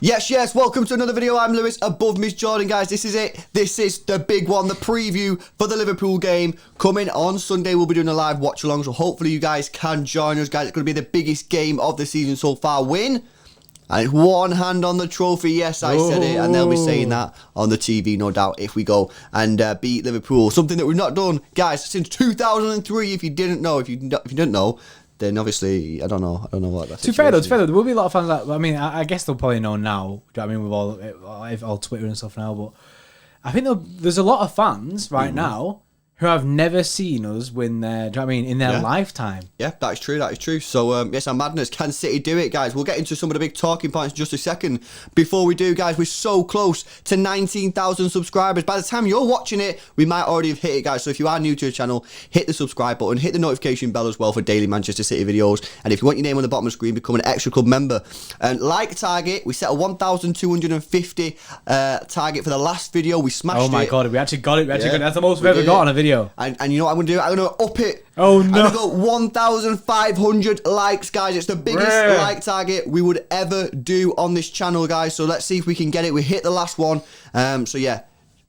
Yes, welcome to another video. I'm Lewis, above Miss Jordan, guys. This is it. This is the big one, the preview for the Liverpool game. Coming on Sunday, we'll be doing a live watch-along, so hopefully you guys can join us, guys. It's going to be the biggest game of the season so far. Win, and it's one hand on the trophy. Yes, I said it, and they'll be saying that on the TV, no doubt, if we go and beat Liverpool. Something that we've not done, guys, since 2003, if you didn't know. If you didn't know, then obviously, I don't know what that's. To be fair though, there will be a lot of fans that, I mean, I guess they'll probably know now, do you know what I mean, with all Twitter and stuff now, but I think there's a lot of fans right now who have never seen us win their, do you know what I mean, in their lifetime. Yeah, that is true. So, yes, I'm madness. Can City do it, guys? We'll get into some of the big talking points in just a second. Before we do, guys, we're so close to 19,000 subscribers. By the time you're watching it, we might already have hit it, guys. So if you are new to the channel, hit the subscribe button, hit the notification bell as well for daily Manchester City videos. And if you want your name on the bottom of the screen, become an extra club member. And like target, we set a 1,250 target for the last video. We smashed it. Oh my God, we actually got it. That's the most we've ever got on a video. And you know what I'm going to do? I'm going to up it. Oh no. I'm going to go 1,500 likes, guys. It's the biggest like target we would ever do on this channel, guys. So let's see if we can get it. We hit the last one. So yeah,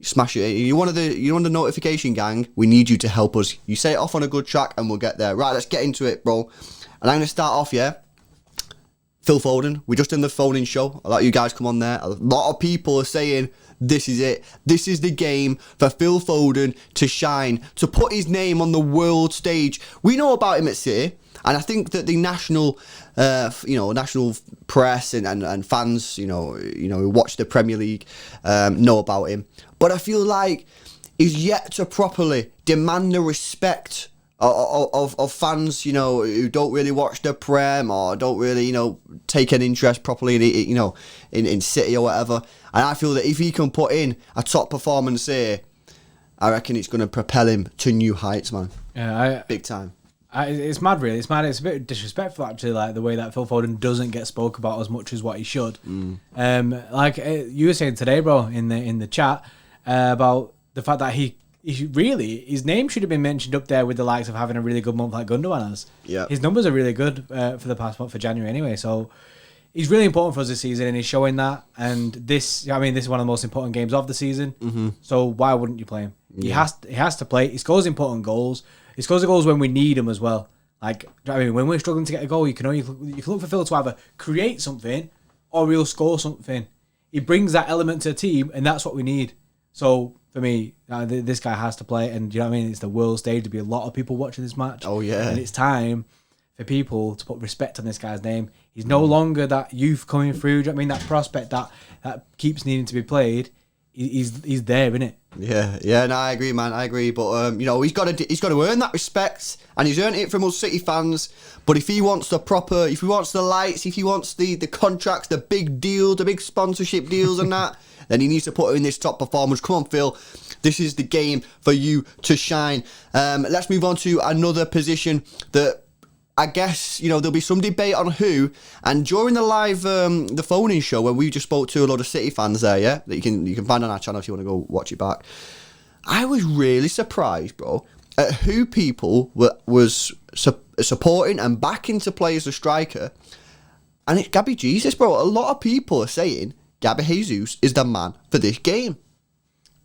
smash it. You're one of the notification gang. We need you to help us. You set it off on a good track and we'll get there. Right, let's get into it, bro. And I'm going to start off, Phil Foden. We just did the Foden show. I'll let you guys come on there. A lot of people are saying this is it. This is the game for Phil Foden to shine, to put his name on the world stage. We know about him at City, and I think that the national press and fans, who watch the Premier League, know about him. But I feel like he's yet to properly demand the respect of fans, who don't really watch the Prem or don't really, take an interest properly in City or whatever. And I feel that if he can put in a top performance here, I reckon it's going to propel him to new heights, man. Yeah, big time. It's mad, really. It's mad. It's a bit disrespectful, actually, like the way that Phil Foden doesn't get spoke about as much as what he should. Like you were saying today, bro, in the chat about the fact that his name should have been mentioned up there with the likes of having a really good month like Gundogan has. Yeah, his numbers are really good for the past month, for January anyway. So he's really important for us this season, and he's showing that. And this is one of the most important games of the season. So why wouldn't you play him? Yeah. He has to play. He scores important goals. He scores the goals when we need him as well. Like, when we're struggling to get a goal, you can look for Phil to either create something or he'll score something. He brings that element to the team, and that's what we need. So for me, this guy has to play, and you know what I mean? It's the world stage. There'll be a lot of people watching this match. Oh yeah, and it's time for people to put respect on this guy's name. He's no longer that youth coming through. Do you know what I mean? That prospect that keeps needing to be played. He's there, isn't it? Yeah. No, I agree, man. I agree. But he's got to earn that respect, and he's earned it from us City fans. But if he wants if he wants the lights, if he wants the contracts, the big deals, the big sponsorship deals, and that, then he needs to put in this top performance. Come on, Phil. This is the game for you to shine. Let's move on to another position that I guess, there'll be some debate on who. And during the live, the phone-in show, when we just spoke to a lot of City fans there, that you can find on our channel if you want to go watch it back. I was really surprised, bro, at who people was supporting and backing to play as a striker. And it's Gabriel Jesus, bro. A lot of people are saying Gabriel Jesus is the man for this game.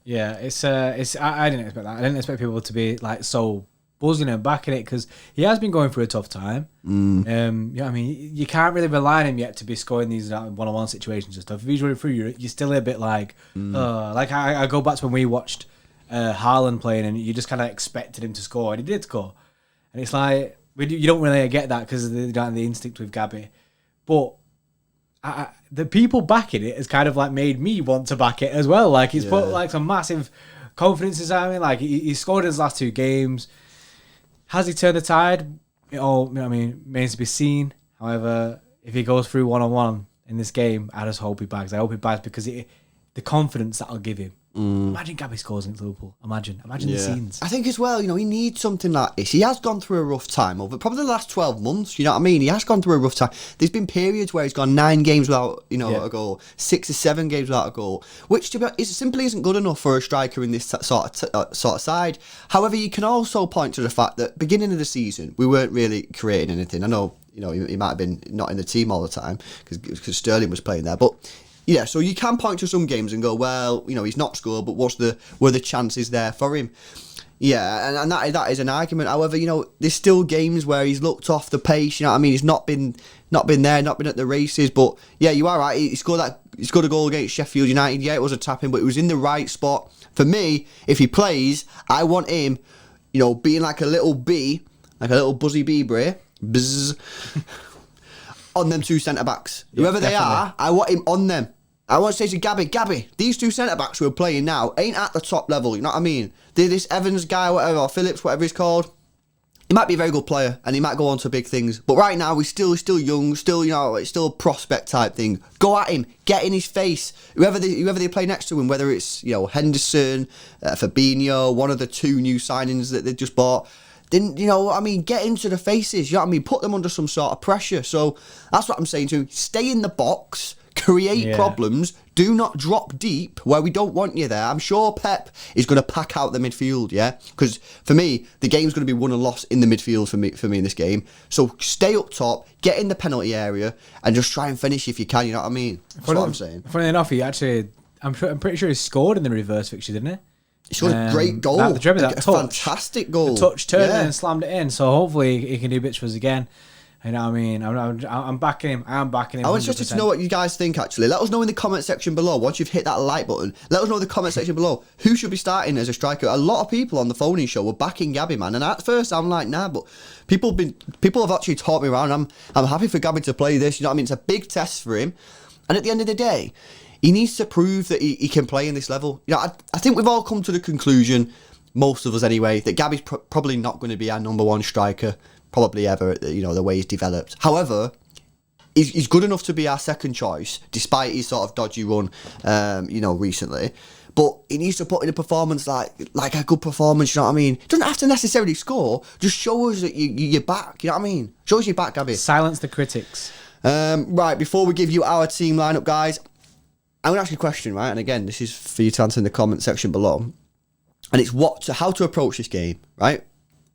Yeah, I didn't expect that. I didn't expect people to be like so buzzing and backing it, because he has been going through a tough time. You can't really rely on him yet to be scoring these one-on-one situations and stuff. If he's running through, you're still a bit like, like I go back to when we watched Haaland playing, and you just kind of expected him to score, and he did score. And it's like you don't really get that because of the instinct with Gabby, but the people backing it has kind of like made me want to back it as well. Like he's put like some massive confidence inside me. Like he scored in his last two games. Has he turned the tide? It all, remains to be seen. However, if he goes through one-on-one in this game, I just hope he bags. I hope he bags because the confidence that'll give him. Imagine Gabby scores against Liverpool. Imagine the scenes. I think as well, he needs something like this. He has gone through a rough time over probably the last 12 months, you know what I mean? He has gone through a rough time. There's been periods where he's gone 9 games without, a goal, 6 or 7 games without a goal, which to be honest, simply isn't good enough for a striker in this sort of side. However, you can also point to the fact that beginning of the season, we weren't really creating anything. I know, he might have been not in the team all the time because Sterling was playing there, but yeah, so you can point to some games and go, well, he's not scored, but were the chances there for him? Yeah, and that is an argument. However, there's still games where he's looked off the pace. You know what I mean? He's not been there, not been at the races. But yeah, you are right. He scored a goal against Sheffield United. Yeah, it was a tap-in, but it was in the right spot. For me, if he plays, I want him, being like a little bee, like a little buzzy bee, buzz, on them 2 centre-backs. Yeah, whoever they definitely. are, I want him on them. I want to say to Gabby, these 2 centre-backs who are playing now ain't at the top level, you know what I mean? This Evans guy, whatever, or Phillips, whatever he's called, he might be a very good player, and he might go on to big things. But right now, he's still young, it's still a prospect type thing. Go at him, get in his face. Whoever they play next to him, whether it's, Henderson, Fabinho, one of the 2 new signings that they just bought, then, get into the faces, you know what I mean? Put them under some sort of pressure. So that's what I'm saying to him. Stay in the box, create problems, do not drop deep where we don't want you there. I'm sure Pep is going to pack out the midfield, yeah? Because for me, the game's going to be won and lost in the midfield for me in this game. So stay up top, get in the penalty area, and just try and finish if you can, you know what I mean? That's what I'm saying. Funny enough, I'm pretty sure he scored in the reverse fixture, didn't he? He scored a great goal. That touch, fantastic goal. The touch turned and slammed it in. So hopefully he can do bits for us again. You know what I mean? I'm backing him. I am backing him. I want you to know what you guys think, actually. Let us know in the comment section below. Once you've hit that like button, let us know in the comment section below who should be starting as a striker. A lot of people on the phoning show were backing Gabby, man. And at first, I'm like, nah, but people have actually taught me around. I'm happy for Gabby to play this. You know what I mean? It's a big test for him. And at the end of the day, he needs to prove that he can play in this level. I think we've all come to the conclusion, most of us anyway, that Gabby's probably not going to be our number 1 striker. Probably ever, the way he's developed. However, he's good enough to be our second choice, despite his sort of dodgy run, recently. But he needs to put in a performance like a good performance, you know what I mean? Doesn't have to necessarily score, just show us that you're back, you know what I mean? Show us you're back, Gabby. Silence the critics. Right, before we give you our team lineup, guys, I'm going to ask you a question, right? And again, this is for you to answer in the comment section below. And it's how to approach this game, right?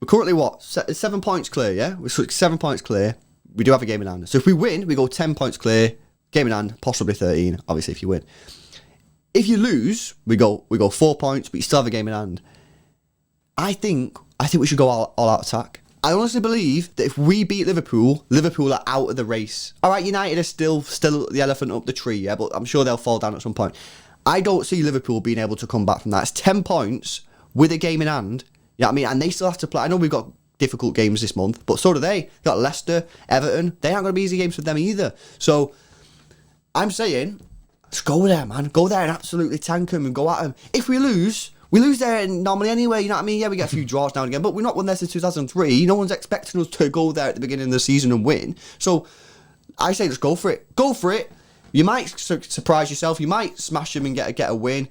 We're currently 7 points clear, yeah? We're 7 points clear. We do have a game in hand. So if we win, we go 10 points clear, game in hand, possibly 13, obviously if you win. If you lose, we go 4 points, but you still have a game in hand. I think we should go all out attack. I honestly believe that if we beat Liverpool are out of the race. All right, United are still the elephant up the tree, yeah, but I'm sure they'll fall down at some point. I don't see Liverpool being able to come back from that. It's 10 points with a game in hand. You know what I mean? And they still have to play. I know we've got difficult games this month, but so do they. They've got Leicester, Everton. They aren't going to be easy games for them either. So I'm saying, let's go there, man. Go there and absolutely tank them and go at them. If we lose there normally anyway, you know what I mean? Yeah, we get a few draws now and again, but we're not won there since 2003. No one's expecting us to go there at the beginning of the season and win. So I say, let's go for it. Go for it. You might surprise yourself. You might smash them and get a win.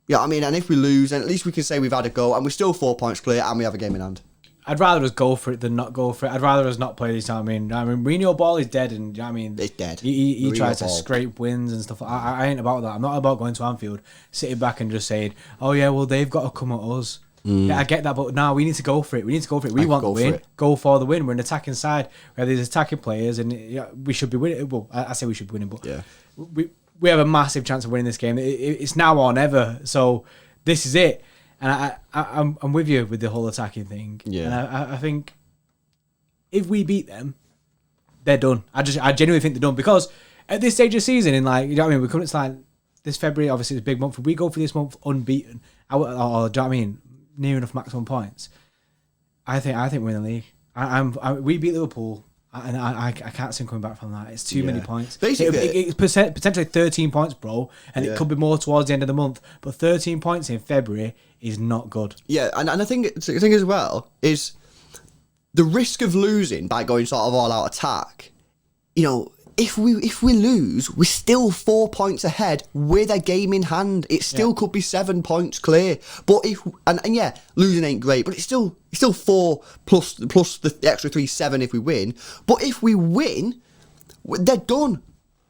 You know what I mean? And if we lose, then at least we can say we've had a go and we're still 4 points clear and we have a game in hand. I'd rather us go for it than not go for it. I'd rather us not play this time. I mean, Mourinho ball is dead, and you know what I mean, it's dead. He tries to scrape wins and stuff. I ain't about that. I'm not about going to Anfield, sitting back and just saying, "Oh yeah, well they've got to come at us." Yeah, I get that, but no, we need to go for it. We want the win. Go for the win. We're an attacking side. We have these attacking players, and we should be winning. Well, I say we should be winning, but yeah, we have a massive chance of winning this game. It's now or never. So this is it. And I'm with you with the whole attacking thing. Yeah. And I think if we beat them, they're done. I genuinely think they're done, because at this stage of the season, in like, you know what I mean, we're coming to like this February, obviously it's a big month. If we go for this month unbeaten, or do you know what I mean, near enough maximum points, I think we're in the league. We beat Liverpool. And I can't see him coming back from that. It's too many points. Basically, it's potentially 13 points, bro, and it could be more towards the end of the month. But 13 points in February is not good. Yeah, and I think the thing as well is the risk of losing by going sort of all out attack. You know, if we lose, we're still 4 points ahead with a game in hand. It still could be 7 points clear. But and yeah, losing ain't great, but it's still 4 plus the extra 3, 7 if we win. But if we win, they're done.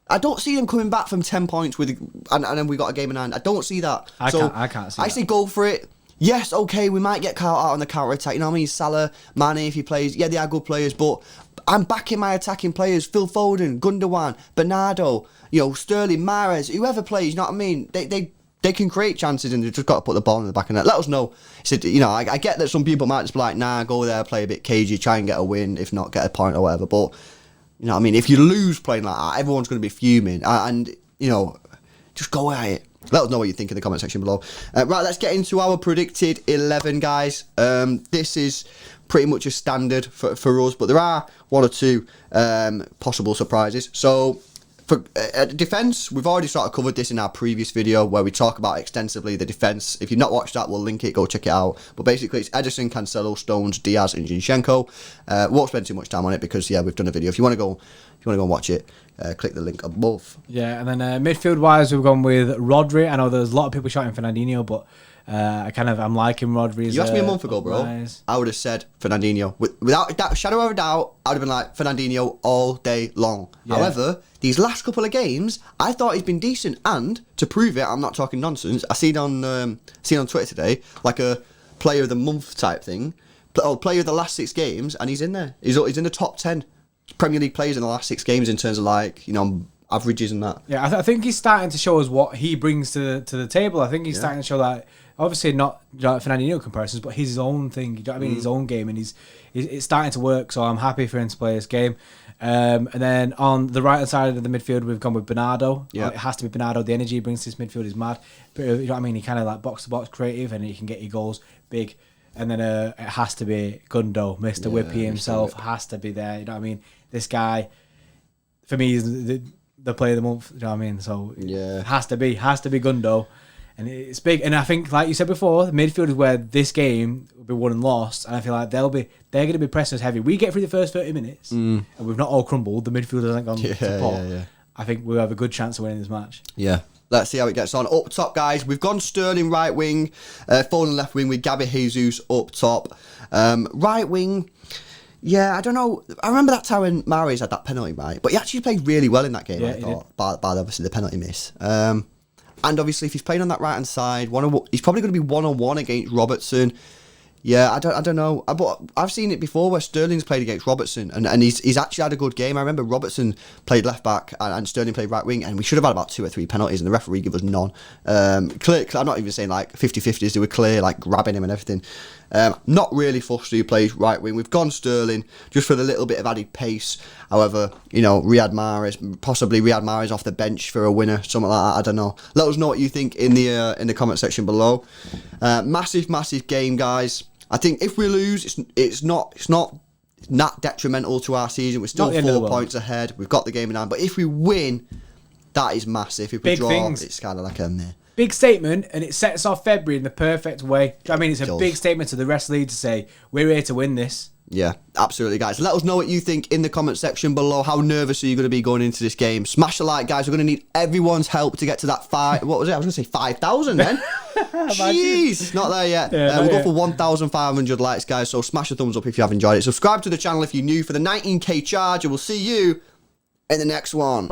I don't see them coming back from 10 points and then we got a game in hand. I don't see that. I can't see I say go for it. Yes, okay, we might get caught out on the counter-attack. You know what I mean? Salah, Mane, if he plays, yeah, they are good players, but I'm backing my attacking players. Phil Foden, Gundogan, Bernardo, Sterling, Mahrez, whoever plays, you know what I mean? They can create chances and they've just got to put the ball in the back of the net. Let us know. So, I get that some people might just be like, nah, go there, play a bit cagey, try and get a win, if not get a point or whatever. But, you know what I mean? If you lose playing like that, everyone's going to be fuming. And just go at it. Let us know what you think in the comment section below. Right, let's get into our predicted 11, guys. This is pretty much a standard for us, but there are 1 or 2 possible surprises. So, for defence, we've already sort of covered this in our previous video where we talk about extensively the defence. If you've not watched that, we'll link it. Go check it out. But basically, it's Ederson, Cancelo, Stones, Diaz, and Zinchenko. Won't spend too much time on it because we've done a video. If you want to go and watch it, click the link above. Yeah, and then midfield wise, we've gone with Rodri. I know there's a lot of people shouting Fernandinho, but I'm liking Rodri. You asked me a month ago, bro. I would have said Fernandinho without that shadow of a doubt. I would have been like Fernandinho all day long. Yeah. However, these last couple of games, I thought he's been decent, and to prove it, I'm not talking nonsense. I seen on Twitter today like a player of the month type thing, player of the last 6 games, and he's in there. He's in the top 10 Premier League players in the last 6 games in terms of averages and that. Yeah, I think he's starting to show us what he brings to the table. I think he's starting to show that, obviously not Fernandinho comparisons, but his own thing. You know what I mean? His own game, and it's starting to work. So I'm happy for him to play this game. And then on the right hand side of the midfield, we've gone with Bernardo. Yeah, it has to be Bernardo. The energy he brings to this midfield is mad. But, you know what I mean? He kind of like box to box creative, and he can get your goals big. And then it has to be Gundo, Mr. Whippy himself, has to be there. You know what I mean? This guy, for me, is the player of the month. You know what I mean? So it has to be Gundo, and it's big. And I think, like you said before, the midfield is where this game will be won and lost. And I feel like they're going to be pressing us heavy. We get through the first 30 minutes, and we've not all crumbled. The midfield hasn't gone to pot. Yeah. I think we'll have a good chance of winning this match. Yeah. Let's see how it gets on. Up top, guys, we've gone Sterling right wing, Foden left wing with Gabriel Jesus up top. Right wing, I don't know. I remember that time when Mahrez had that penalty, right? But he actually played really well in that game, I thought, by obviously the penalty miss. And obviously, if he's playing on that right-hand side, he's probably going to be one-on-one against Robertson. Yeah, I don't know. But I've seen it before where Sterling's played against Robertson, and he's actually had a good game. I remember Robertson played left back and Sterling played right wing, and we should have had about 2 or 3 penalties, and the referee gave us none. Clear, I'm not even saying like 50-50s. They were clear, like grabbing him and everything. Not really fussed who plays right wing. We've gone Sterling just for the little bit of added pace. However, Riyad Mahrez off the bench for a winner, something like that. I don't know. Let us know what you think in the comment section below. Massive game, guys. I think if we lose, it's not that detrimental to our season. We're still 4 points ahead. We've got the game in hand. But if we win, that is massive. If we draw, it's kind of like a meh. Big statement, and it sets off February in the perfect way. I mean, it's a big statement to the rest of the league to say, we're here to win this. Yeah, absolutely, guys. Let us know what you think in the comment section below. How nervous are you going to be going into this game? Smash the like, guys. We're going to need everyone's help to get to that 5... What was it? I was going to say 5,000 then. Jeez, not there yet. We'll go for 1,500 likes, guys. So smash a thumbs up if you have enjoyed it. Subscribe to the channel if you're new for the 19k charge, and we'll see you in the next one.